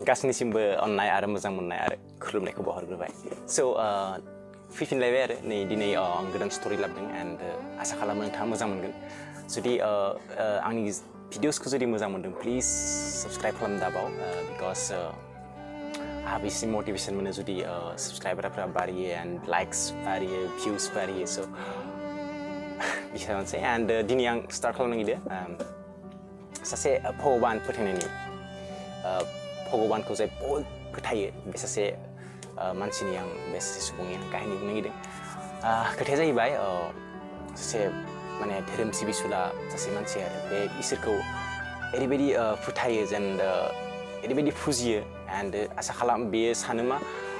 गासैनिसिमबो अननाय आरो मोजां मोननाय आरो खुलुमनायखौ बावहरग्रोबाय so फैफिनलायबाय आरो नै दिनै आं गोदान स्ट'रि लाबोदों and आसा खालामो नोंथाङा मोजां मोनगोन जुदि आंनि भिडिअसखौ जुदि मोजां मोनदों प्लिज साबस्क्राइब खालाम दाबाव because आंहाबो एसे मोटिभेसन मोनो जुदि साबस्क्राइबारफ्रा बारियो and लाइक्स बारियो भिउस बारियो so बिसानोसै and दिनै आं स्टार्ट खालामनो नागिरदों सासे भगबान फोथायनायनि भगबानखौ जाय बहुद फोथायो बे सासे मानसिनि आं बे सासे सुबुंनि आं काहिनी बुंनो नागिरदों खोथाया जाहैबाय सासे माने धोरोम सिबिसुला सासे मानसि आरो बे इसोरखौ ओरैबायदि फोथायो जेन ओरैबायदि फुजियो and आसा खालाम बेयो सानो मा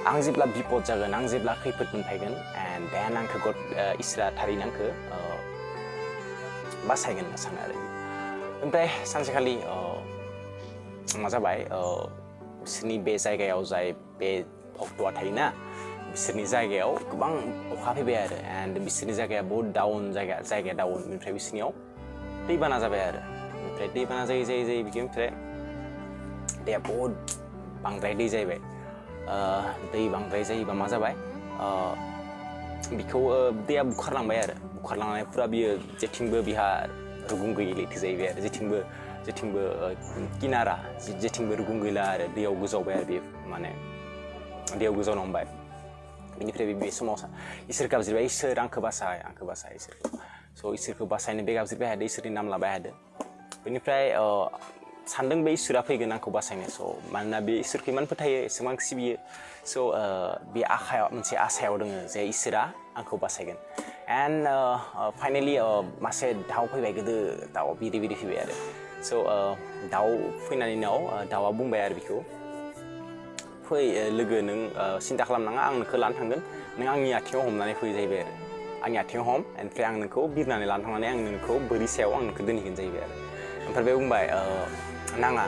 आं जेब्ला बिपद जागोन आं जेब्ला खैफोद मोनफैगोन and then आंखौ इसोरा थारैनो आंखौ बासायगोन होनना सानो आरो ओमफ्राय सानसेखालि मा जाबाय बिसोरनि बे जायगायाव जाय बे भक्तआ थायोना बिसोरनि जायगायाव गोबां अखा फैबाय आरो and बिसोरनि जायगाया बहुत डाउन जायगाया डाउन ओमफ्राय बिसोरनियाव दैबाना जाबाय आरो ओमफ्राय दैबाना जायै बिदि ओमफ्राय दैया बहुत बांद्राय दै जाहैबाय दै बांद्राय जायोबा मा जाबाय बिखौ दैया बुखारलांबाय आरो बुखारलांनानै फुरा बियो जेथिंबो बिहा रुगुं गैयै लैथो जाहैबाय आरो जेथिंबो किनारा जेथिंबो रुगुं गैला आरो दैयाव गोजावबाय आरो बे माने दैयाव गोजावनो हमबाय बेनिफ्राय बे समाव इसोर गाबज्रिबाय इसोर आंखौ बासाय इसोरखौ स' इसोरखौ बासायनो बे गाबज्रिबाय थादों इसोरनि नाम लाबाय थादों बेनिफ्राय सानदों बे इसोरा फैगोन आंखौ बासायनो स' मानोना बे इसोरखौ इमान फोथायो एसेबां सिबियो स' बे मोनसे आसायाव दङ जे इसोरा आंखौ बासायगोन and finally मासे दाउ फैबाय गोदो दाउआ बिरि फैबाय आरो स' दाउ फैनायनि उनाव दाउआ बुंबाय आरो बिखौ फै लोगो नों सिन्था खालामनाङा आं नोंखौ लानो थांगोन नों आंनि आथिङाव हमनानै फै जाहैबाय आरो आंनि आथिङाव हम ओमफ्राय आं नोंखौ बिरनानै लानो थांनानै आं नोंखौ बोरि सायाव आं नोंखौ दोनहैगोन जाहैबाय आरो ओमफ्राय बे बुंबाय नाङा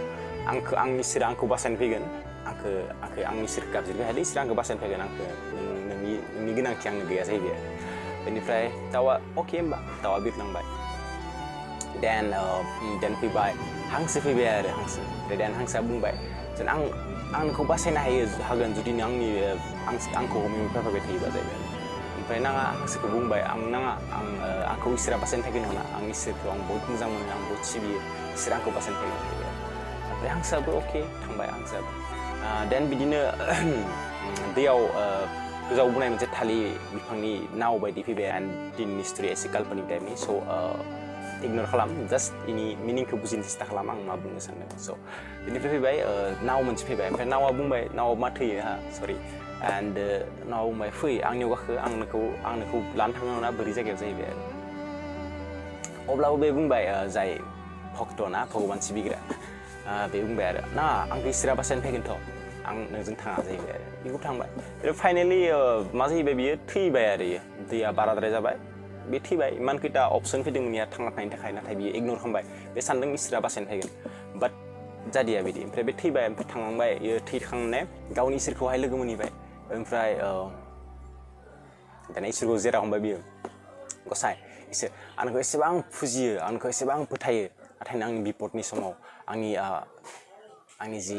आंनि इसोरा आंखौ बासायनो फैगोन आंनि इसोरखौ गाबज्रिबाय थादों इसोरा आंखौ बासायनो फैगोन नोंनि गोनांथि आंनो गैया जाहैबाय आरो बेनिफ्राय दाउआ अके होमबा दाउआ बिरलांबाय देन फैबाय हांसो फैबाय आरो ओमफ्राय देन हांसोआ बुंबाय जेन आं नोंखौ बासायनो हागोन जुदि नों आंखौ हमैनिफ्राय फैबाय थायोबा जाहैबाय ओमफ्राय नाङा हांसोखौ बुंबाय आंखौ इसोरा बासायनो फैगोन होना आं इसोरखौ आं बहुत मोजां मोनो आं बहुत सिबियो इसोरा आंखौ बासायनो फैगोन ओमफ्राय हांसोआबो अके थांबाय हांसोआबो देन बिदिनो दैयाव गोजावबोनाय मोनसे थालिर बिफांनि नाव बायदि फैबाय and दिनैनि स्ट'रिया एसे काल्पनिक टाइपनि स' इगनर खालाम जास्ट इनि मिनिंखौ बुजिनो सेस्था खालाम आं मा बुंनो सानदों स' बेनिफ्राय फैबाय नाव मोनसे फैबाय ओमफ्राय नावा बुंबाय नावआ मा थैयो सरि and नावा बुंबाय फै आंनियाव गाखो आं नोंखौ लानो थांनो ना बोरै जायगायाव जाहैबाय आरो अब्लाबो बे बुंबाय जाय भक्त ना भगबान सिबिग्रा बे बुंबाय आरो ना आंखौ इसोरा बासायनो फैगोनथ' आं नोंजों थाङा जाहैबाय आरो बेखौ थांबाय फाइनेलि मा जाहैबाय बियो थैबाय आरो दैया बाराद्राय जाबाय बे थैबाय इमान खैथा अपसन फैदोंमोन इया थांना थानायनि थाखाय नाथाय बियो इगनर खालामबाय बे सानदों इसोरा बासायनो फैगोन बाट जादिया बिदि ओमफ्राय बे थैबाय ओमफ्राय थांलांबाय इयो थैखांनानै गावनि इसोरखौहाय लोगो मोनहैबाय ओमफ्राय दाना इसोरखौ जेरा हमबाय बियो गसाय इसोर आंखौ एसेबां फुजियो आंखौ एसेबां फोथायो नाथाय आंनि बिपदनि समाव आंनि जि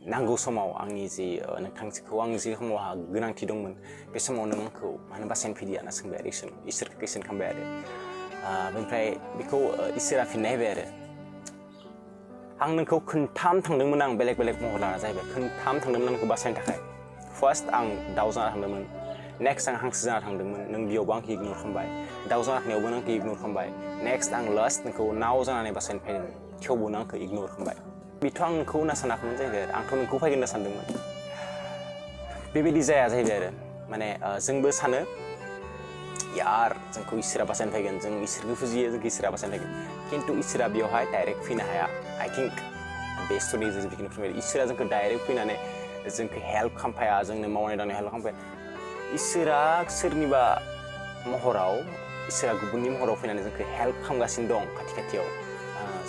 नांगौ समाव आंनि जि नोंथांखौ आं जि समावहा गोनांथि दंमोन बे समाव नों आंखौ मानो बासायनो फैदिया होनना सोंबाय आरो इसोरखौ कुइसन खालामबाय आरो ओमफ्राय बेखौ इसोरा फिननाय होबाय आरो आं नोंखौ खोनथाम थांदोंमोन आं बेलेग महर लाना जाहैबाय खोनथाम थांदोंमोन आंखौ बासायनो थाखाय फार्स्ट आं दाउ जाना थांदोंमोन नेक्स्ट आं हांसो जाना थांदोंमोन नों बेयावबो आंखौ इगनर खालामबाय दाउ जाना थांनायावबो नोंखौ इगनर खालामबाय नेक्स्ट आं लास्ट नोंखौ नाव जानानै बासायनो फैदोंमोन थेवबो नों आंखौ इगनर खालामबाय बेथ' आं नोंखौ होनना सानाखैमोन जाहैबाय आरो आंथ' नोंखौ फैगोन होनना सानदोंमोन बेबायदि जाया जाहैबाय आरो माने जोंबो सानो यार जोंखौ इसोरा बासायनो फैगोन जों इसोरखौ फुजियो जोंखौ इसोरा बासायनो फैगोन खिन्थु इसोरा बेयावहाय डाइरेक्ट फैनो हाया आइ थिंक बे स्ट'रि जिखिनि फोरमायदों इसोरा जोंखौ डाइरेक्ट फैनानै जोंखौ हेल्प खालामफाया जोंनो मावनाय दांनाय हेल्प खालामफाया इसोरा सोरनिबा महराव इसोरा गुबुननि महराव फैनानै जोंखौ हेल्प खालामगासिनो दं खाथियाव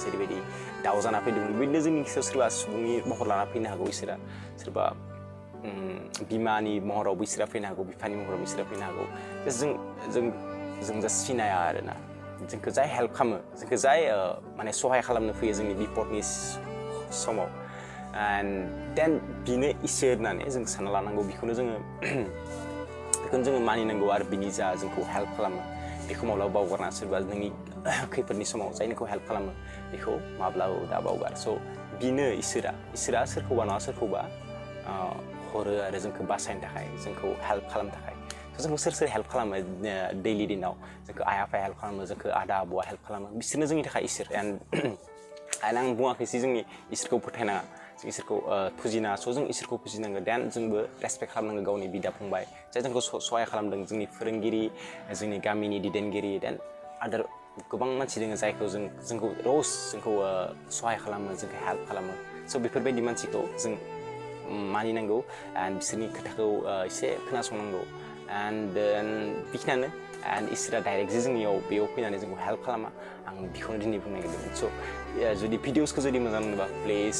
जेरैबायदि दाउ जाना फैदोंमोन बिदिनो जोंनि गोसोआव सोरबा सुबुंनि महर लाना फैनो हागौ इसोरा सोरबा बिमानि महरावबो इसोरा फैनो हागौ बिफानि महरावबो इसोरा फैनो हागौ जों जास्ट सिनाया आरोना जोंखौ जाय हेल्प खालामो जोंखौ जाय माने सहाय खालामनो फैयो जोंनि बिपदनि समाव and then बिनो इसोर होननानै जों सानना लानांगौ बेखौनो जोङो मानिनांगौ आरो बिनि जा जोंखौ हेल्प खालामो बेखौ माब्लाबा बावगारना सोरबा नोंनि खैफोदनि समाव जाय नोंखौ हेल्प खालामो बेखौ माब्लाबा दा बावगार स' बिनो इसोरा सोरखौबा नङा सोरखौबा हरो आरो जोंखौ बासायनो थाखाय जोंखौ हेल्प खालामनो थाखाय जोंखौ सोर हेल्प खालामो दैलि दिनाव जोंखौ आइ आफाया हेल्प खालामो जोंखौ आदा आबौआ हेल्प खालामो बिसोरनो जोंनि थाखाय इसोर एन्ड आं बुङाखैसि जोंनि इसोरखौ फोथायनाङा जों इसोरखौ फुजिनाङा स' जों इसोरखौ फुजिनांगौ देन जोंबो रेसपेक्ट खालामनांगौ गावनि बिदा फंबाय जाय जोंखौ सहाय खालामदों जोंनि फोरोंगिरि जोंनि गामिनि दैदेनगिरि देन आदार गोबां मानसि दङ जायखौ जोंखौ र'ज जोंखौ सहाय खालामो जोंखौ हेल्प खालामो स' बेफोरबायदि मानसिखौ जों मानिनांगौ एन्ड बिसोरनि खोथाखौ एसे खोनासंनांगौ एन्ड बेखिनियानो एन्ड इसोरा डाइरेक्टलि जोंनियाव बेयाव फैनानै जोंखौ हेल्प खालामा आं बेखौनो दिनै बुंनो नागिरदोंमोन स' जुदि भिडिअसखौ जुदि मोजां मोनोबा प्लिज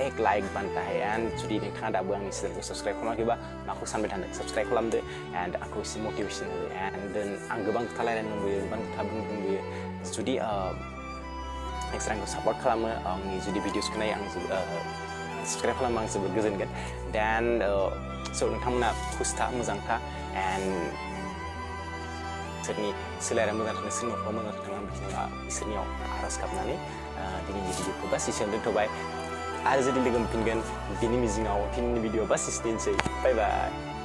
एक लाइक बान्थाहाय एन्ड जुदि नोंथाङा दाबो आंनि चेनेलखौ साबस्क्राइब खालामाखैबा माखौ सानबाय थानो साबस्क्राइब खालामदो एन्ड आंखौ एसे मटिभेसन होदो एन्ड आं गोबां खोथा रायलायनो लुबैयो गोबां खोथा बुंनो लुबैयो जुदि नोंसोर आंखौ सापर्ट खालामो आंनि जुदि भिडिअसखौ नायो आं साबस्क्राइब खालामो आं जोबोद गोजोनगोन देन स' नोंथांमोना खुसथा मोजांथा एन्ड सोरनि सोलायरा मोजां थानो सोरनि न'खराव मोजां थानो आं बिदिनो इसोरनियाव आर'ज गाबनानै दिनैनि भिडिअखौ बास एसेयावनो दोनथ'बाय आरो जुदि लोगो मोनफिनगोन बिनि मिजिङाव दिनैनि भिडिअ बास एसेनोसै बाय बाय